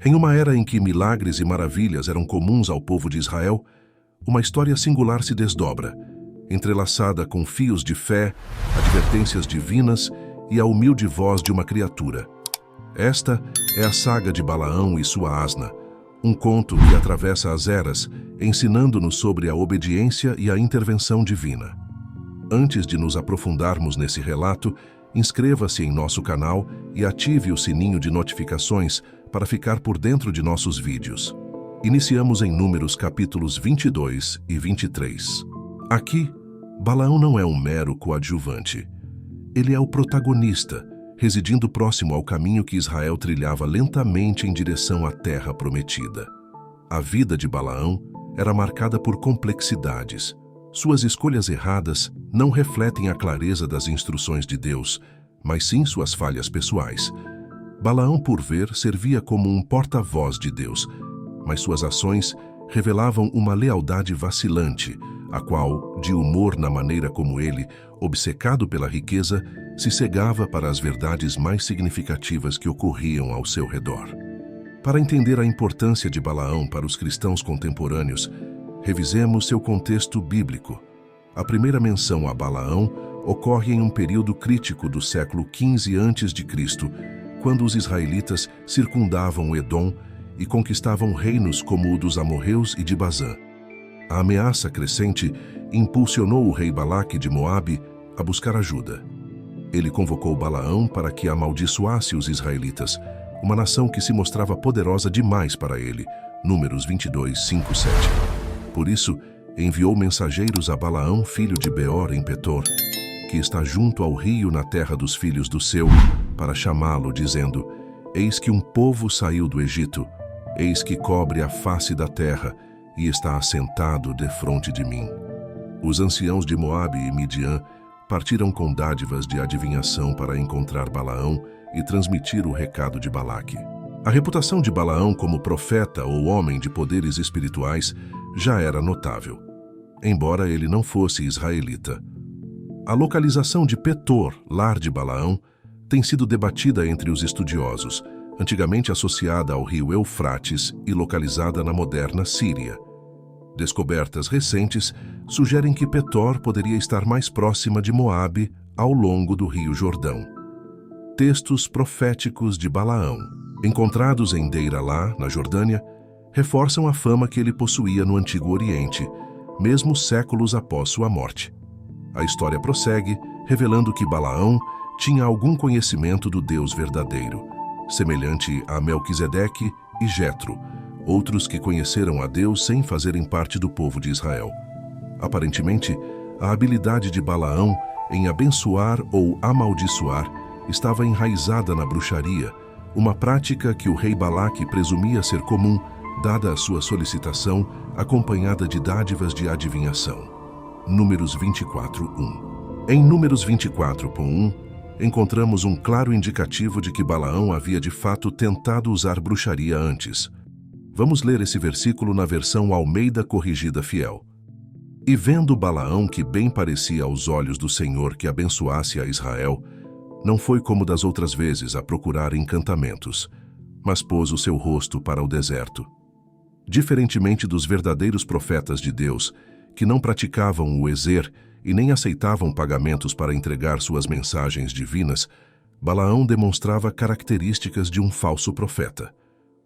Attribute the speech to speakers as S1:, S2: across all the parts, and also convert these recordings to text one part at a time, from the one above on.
S1: Em uma era em que milagres e maravilhas eram comuns ao povo de Israel, uma história singular se desdobra, entrelaçada com fios de fé, advertências divinas e a humilde voz de uma criatura. Esta é a saga de Balaão e sua asna, um conto que atravessa as eras, ensinando-nos sobre a obediência e a intervenção divina. Antes de nos aprofundarmos nesse relato, inscreva-se em nosso canal e ative o sininho de notificações para ficar por dentro de nossos vídeos. Iniciamos em Números capítulos 22 e 23. Aqui, Balaão não é um mero coadjuvante. Ele é o protagonista, residindo próximo ao caminho que Israel trilhava lentamente em direção à terra prometida. A vida de Balaão era marcada por complexidades. Suas escolhas erradas não refletem a clareza das instruções de Deus, mas sim suas falhas pessoais. Balaão, por ver, servia como um porta-voz de Deus, mas suas ações revelavam uma lealdade vacilante, a qual, de humor na maneira como ele, obcecado pela riqueza, se cegava para as verdades mais significativas que ocorriam ao seu redor. Para entender a importância de Balaão para os cristãos contemporâneos, revisemos seu contexto bíblico. A primeira menção a Balaão ocorre em um período crítico do século XV a.C., quando os israelitas circundavam Edom e conquistavam reinos como o dos amorreus e de Bazã. A ameaça crescente impulsionou o rei Balaque de Moabe a buscar ajuda. Ele convocou Balaão para que amaldiçoasse os israelitas, uma nação que se mostrava poderosa demais para ele. Números 22, 5, 7. Por isso, enviou mensageiros a Balaão, filho de Beor, em Petor, que está junto ao rio na terra dos filhos do Seu, para chamá-lo, dizendo: Eis que um povo saiu do Egito, eis que cobre a face da terra e está assentado defronte de mim. Os anciãos de Moabe e Midian partiram com dádivas de adivinhação para encontrar Balaão e transmitir o recado de Balaque. A reputação de Balaão como profeta ou homem de poderes espirituais já era notável, embora ele não fosse israelita. A localização de Petor, lar de Balaão, tem sido debatida entre os estudiosos, antigamente associada ao rio Eufrates e localizada na moderna Síria. Descobertas recentes sugerem que Petor poderia estar mais próxima de Moabe, ao longo do rio Jordão. Textos proféticos de Balaão, encontrados em Deira-lá, na Jordânia, reforçam a fama que ele possuía no Antigo Oriente, mesmo séculos após sua morte. A história prossegue, revelando que Balaão tinha algum conhecimento do Deus verdadeiro, semelhante a Melquisedeque e Jetro, outros que conheceram a Deus sem fazerem parte do povo de Israel. Aparentemente, a habilidade de Balaão em abençoar ou amaldiçoar estava enraizada na bruxaria, uma prática que o rei Balaque presumia ser comum, dada a sua solicitação, acompanhada de dádivas de adivinhação. Números 24:1. Em Números 24:1, encontramos um claro indicativo de que Balaão havia de fato tentado usar bruxaria antes. Vamos ler esse versículo na versão Almeida Corrigida Fiel. E vendo Balaão que bem parecia aos olhos do Senhor que abençoasse a Israel, não foi como das outras vezes a procurar encantamentos, mas pôs o seu rosto para o deserto. Diferentemente dos verdadeiros profetas de Deus, que não praticavam o ezer e nem aceitavam pagamentos para entregar suas mensagens divinas, Balaão demonstrava características de um falso profeta.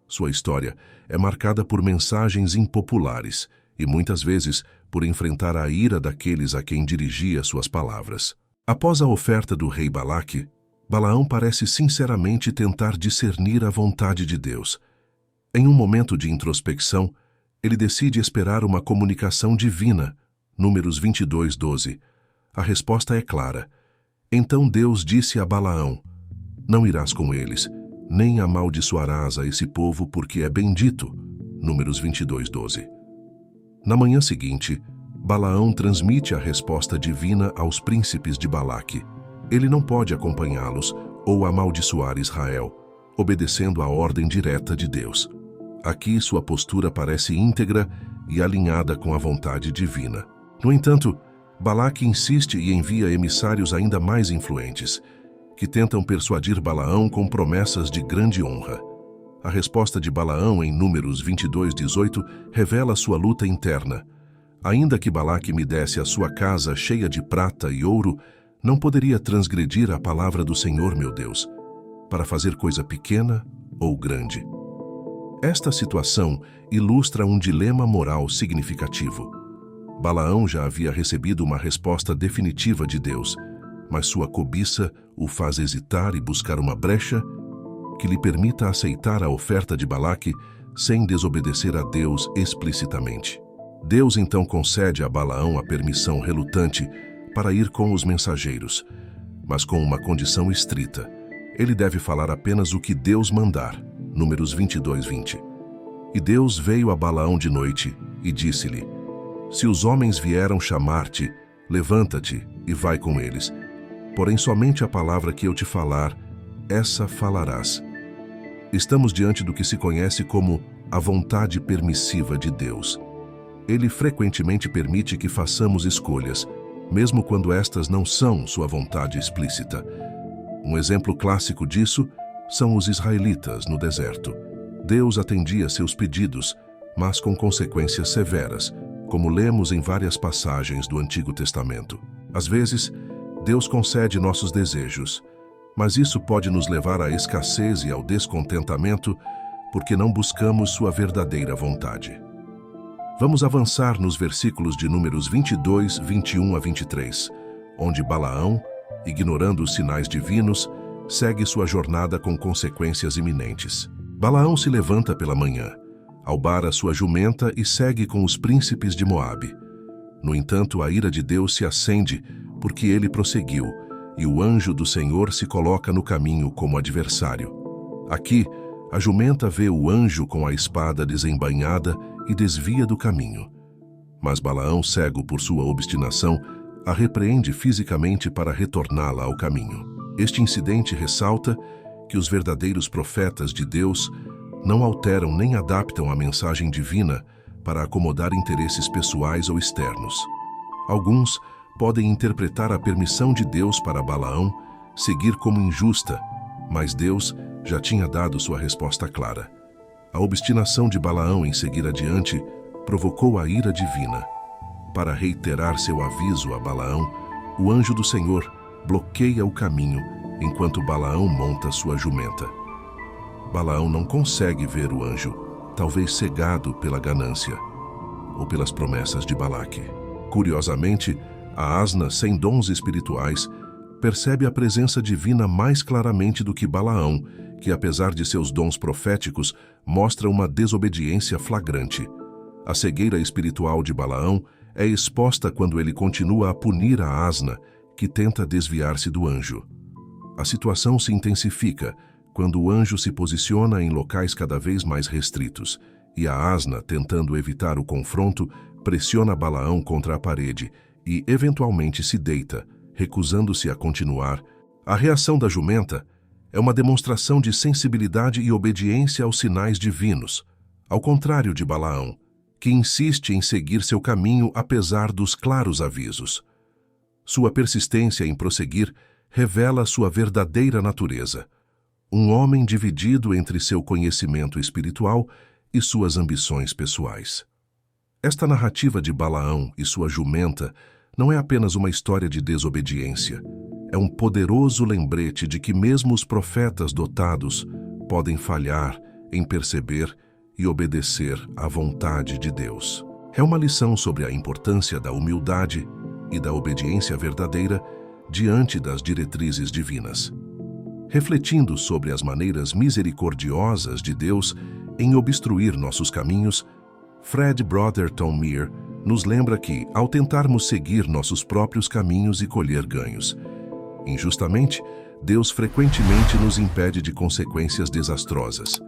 S1: Sua história é marcada por mensagens impopulares e, muitas vezes, por enfrentar a ira daqueles a quem dirigia suas palavras. Após a oferta do rei Balaque, Balaão parece sinceramente tentar discernir a vontade de Deus. Em um momento de introspecção, ele decide esperar uma comunicação divina. Números 22:12. A resposta é clara. Então Deus disse a Balaão: Não irás com eles, nem amaldiçoarás a esse povo, porque é bendito. Números 22:12. Na manhã seguinte, Balaão transmite a resposta divina aos príncipes de Balaque. Ele não pode acompanhá-los ou amaldiçoar Israel, obedecendo a ordem direta de Deus. Aqui sua postura parece íntegra e alinhada com a vontade divina. No entanto, Balaque insiste e envia emissários ainda mais influentes, que tentam persuadir Balaão com promessas de grande honra. A resposta de Balaão em Números 22:18 revela sua luta interna. Ainda que Balaque me desse a sua casa cheia de prata e ouro, não poderia transgredir a palavra do Senhor, meu Deus, para fazer coisa pequena ou grande. Esta situação ilustra um dilema moral significativo. Balaão já havia recebido uma resposta definitiva de Deus, mas sua cobiça o faz hesitar e buscar uma brecha que lhe permita aceitar a oferta de Balaque sem desobedecer a Deus explicitamente. Deus então concede a Balaão a permissão relutante para ir com os mensageiros, mas com uma condição estrita. Ele deve falar apenas o que Deus mandar. Números 22:20. E Deus veio a Balaão de noite e disse-lhe: Se os homens vieram chamar-te, levanta-te e vai com eles. Porém, somente a palavra que eu te falar, essa falarás. Estamos diante do que se conhece como a vontade permissiva de Deus. Ele frequentemente permite que façamos escolhas, mesmo quando estas não são sua vontade explícita. Um exemplo clássico disso são os israelitas no deserto. Deus atendia seus pedidos, mas com consequências severas, como lemos em várias passagens do Antigo Testamento. Às vezes, Deus concede nossos desejos, mas isso pode nos levar à escassez e ao descontentamento porque não buscamos sua verdadeira vontade. Vamos avançar nos versículos de Números 22, 21 a 23, onde Balaão, ignorando os sinais divinos, segue sua jornada com consequências iminentes. Balaão se levanta pela manhã, albara sua jumenta e segue com os príncipes de Moabe. No entanto, a ira de Deus se acende porque ele prosseguiu, e o anjo do Senhor se coloca no caminho como adversário. Aqui, a jumenta vê o anjo com a espada desembainhada e desvia do caminho. Mas Balaão, cego por sua obstinação, a repreende fisicamente para retorná-la ao caminho. Este incidente ressalta que os verdadeiros profetas de Deus não alteram nem adaptam a mensagem divina para acomodar interesses pessoais ou externos. Alguns podem interpretar a permissão de Deus para Balaão seguir como injusta, mas Deus já tinha dado sua resposta clara. A obstinação de Balaão em seguir adiante provocou a ira divina. Para reiterar seu aviso a Balaão, o anjo do Senhor bloqueia o caminho enquanto Balaão monta sua jumenta. Balaão não consegue ver o anjo, talvez cegado pela ganância ou pelas promessas de Balaque. Curiosamente, a asna sem dons espirituais percebe a presença divina mais claramente do que Balaão, que apesar de seus dons proféticos, mostra uma desobediência flagrante. A cegueira espiritual de Balaão é exposta quando ele continua a punir a asna, que tenta desviar-se do anjo. A situação se intensifica quando o anjo se posiciona em locais cada vez mais restritos, e a asna, tentando evitar o confronto, pressiona Balaão contra a parede e, eventualmente, se deita, recusando-se a continuar. A reação da jumenta é uma demonstração de sensibilidade e obediência aos sinais divinos, ao contrário de Balaão, que insiste em seguir seu caminho apesar dos claros avisos. Sua persistência em prosseguir revela sua verdadeira natureza, um homem dividido entre seu conhecimento espiritual e suas ambições pessoais. Esta narrativa de Balaão e sua jumenta não é apenas uma história de desobediência, é um poderoso lembrete de que mesmo os profetas dotados podem falhar em perceber e obedecer à vontade de Deus. É uma lição sobre a importância da humildade e da obediência verdadeira diante das diretrizes divinas. Refletindo sobre as maneiras misericordiosas de Deus em obstruir nossos caminhos, Fred Brotherton Meir nos lembra que, ao tentarmos seguir nossos próprios caminhos e colher ganhos, injustamente, Deus frequentemente nos impede de consequências desastrosas.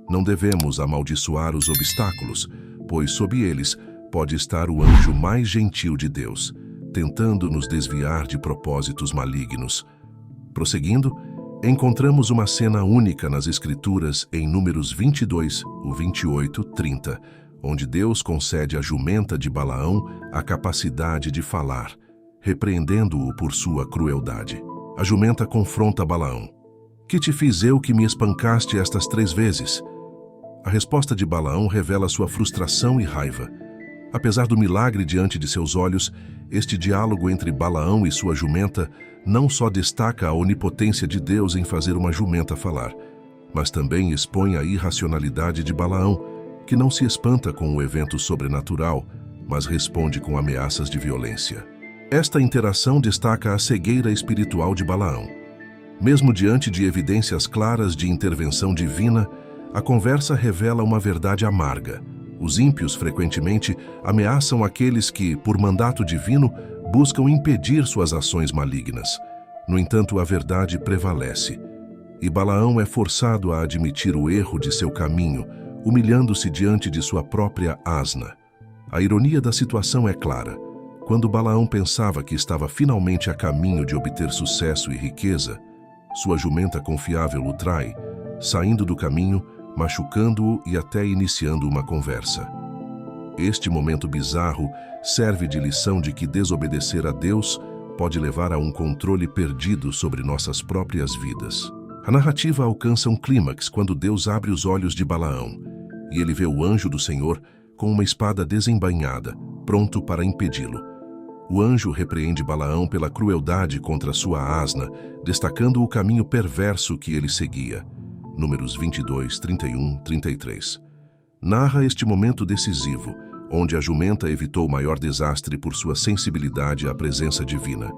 S1: Não devemos amaldiçoar os obstáculos, pois sob eles pode estar o anjo mais gentil de Deus, tentando nos desviar de propósitos malignos. Prosseguindo, encontramos uma cena única nas Escrituras em Números 22, 28, 30, onde Deus concede à jumenta de Balaão a capacidade de falar, repreendendo-o por sua crueldade. A jumenta confronta Balaão. Que te fiz eu que me espancaste estas 3 vezes? A resposta de Balaão revela sua frustração e raiva. Apesar do milagre diante de seus olhos, este diálogo entre Balaão e sua jumenta não só destaca a onipotência de Deus em fazer uma jumenta falar, mas também expõe a irracionalidade de Balaão, que não se espanta com o evento sobrenatural, mas responde com ameaças de violência. Esta interação destaca a cegueira espiritual de Balaão. Mesmo diante de evidências claras de intervenção divina, a conversa revela uma verdade amarga. Os ímpios frequentemente ameaçam aqueles que, por mandato divino, buscam impedir suas ações malignas. No entanto, a verdade prevalece, e Balaão é forçado a admitir o erro de seu caminho, humilhando-se diante de sua própria asna. A ironia da situação é clara. Quando Balaão pensava que estava finalmente a caminho de obter sucesso e riqueza, sua jumenta confiável o trai, saindo do caminho, machucando-o e até iniciando uma conversa. Este momento bizarro serve de lição de que desobedecer a Deus pode levar a um controle perdido sobre nossas próprias vidas. A narrativa alcança um clímax quando Deus abre os olhos de Balaão, e ele vê o anjo do Senhor com uma espada desembainhada, pronto para impedi-lo. O anjo repreende Balaão pela crueldade contra sua asna, destacando o caminho perverso que ele seguia. Números 22, 31, 33. Narra este momento decisivo, onde a jumenta evitou o maior desastre por sua sensibilidade à presença divina.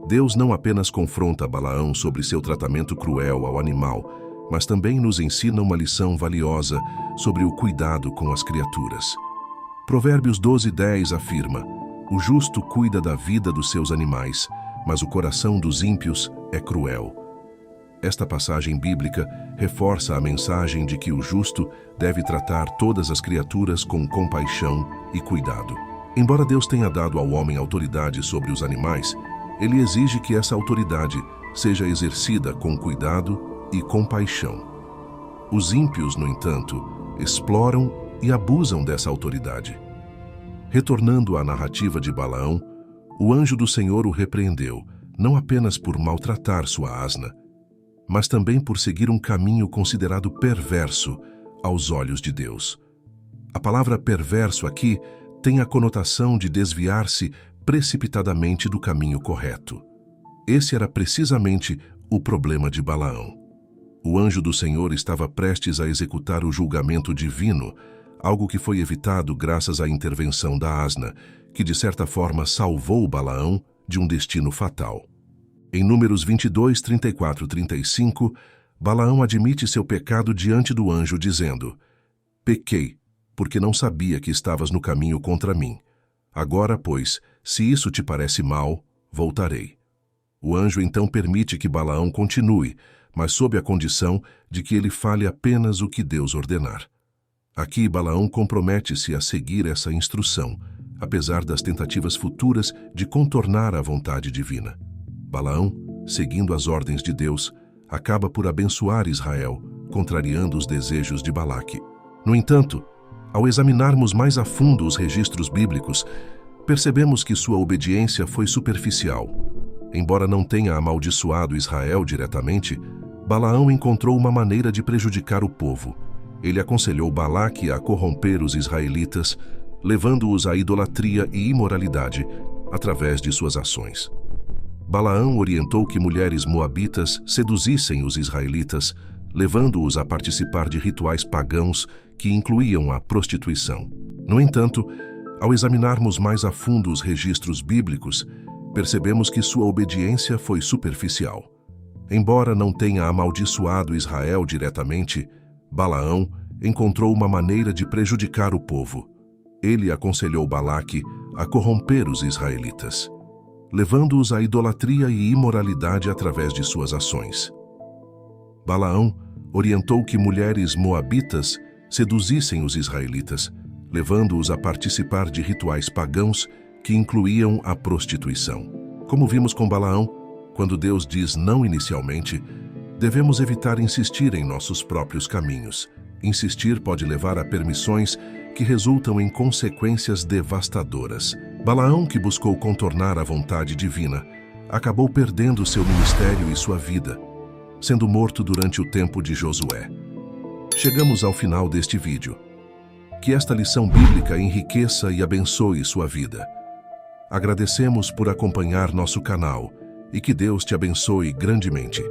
S1: Deus não apenas confronta Balaão sobre seu tratamento cruel ao animal, mas também nos ensina uma lição valiosa sobre o cuidado com as criaturas. Provérbios 12:10 afirma: "O justo cuida da vida dos seus animais, mas o coração dos ímpios é cruel." Esta passagem bíblica reforça a mensagem de que o justo deve tratar todas as criaturas com compaixão e cuidado. Embora Deus tenha dado ao homem autoridade sobre os animais, ele exige que essa autoridade seja exercida com cuidado e compaixão. Os ímpios, no entanto, exploram e abusam dessa autoridade. Retornando à narrativa de Balaão, o anjo do Senhor o repreendeu, não apenas por maltratar sua asna, mas também por seguir um caminho considerado perverso aos olhos de Deus. A palavra perverso aqui tem a conotação de desviar-se precipitadamente do caminho correto. Esse era precisamente o problema de Balaão. O anjo do Senhor estava prestes a executar o julgamento divino, algo que foi evitado graças à intervenção da asna, que de certa forma salvou Balaão de um destino fatal. Em Números 22, 34 e 35, Balaão admite seu pecado diante do anjo, dizendo: "Pequei, porque não sabia que estavas no caminho contra mim. Agora, pois, se isso te parece mal, voltarei." O anjo então permite que Balaão continue, mas sob a condição de que ele fale apenas o que Deus ordenar. Aqui, Balaão compromete-se a seguir essa instrução, apesar das tentativas futuras de contornar a vontade divina. Balaão, seguindo as ordens de Deus, acaba por abençoar Israel, contrariando os desejos de Balaque. No entanto, ao examinarmos mais a fundo os registros bíblicos, percebemos que sua obediência foi superficial. Embora não tenha amaldiçoado Israel diretamente, Balaão encontrou uma maneira de prejudicar o povo. Ele aconselhou Balaque a corromper os israelitas, levando-os à idolatria e imoralidade através de suas ações. Balaão orientou que mulheres moabitas seduzissem os israelitas, levando-os a participar de rituais pagãos que incluíam a prostituição. No entanto, ao examinarmos mais a fundo os registros bíblicos, percebemos que sua obediência foi superficial. Embora não tenha amaldiçoado Israel diretamente, Balaão encontrou uma maneira de prejudicar o povo. Ele aconselhou Balaque a corromper os israelitas, levando-os à idolatria e imoralidade através de suas ações. Balaão orientou que mulheres moabitas seduzissem os israelitas, levando-os a participar de rituais pagãos que incluíam a prostituição. Como vimos com Balaão, quando Deus diz não inicialmente, devemos evitar insistir em nossos próprios caminhos. Insistir pode levar a permissões que resultam em consequências devastadoras. Balaão, que buscou contornar a vontade divina, acabou perdendo seu ministério e sua vida, sendo morto durante o tempo de Josué. chegamos ao final deste vídeo. Que esta lição bíblica enriqueça e abençoe sua vida. Agradecemos por acompanhar nosso canal e que Deus te abençoe grandemente.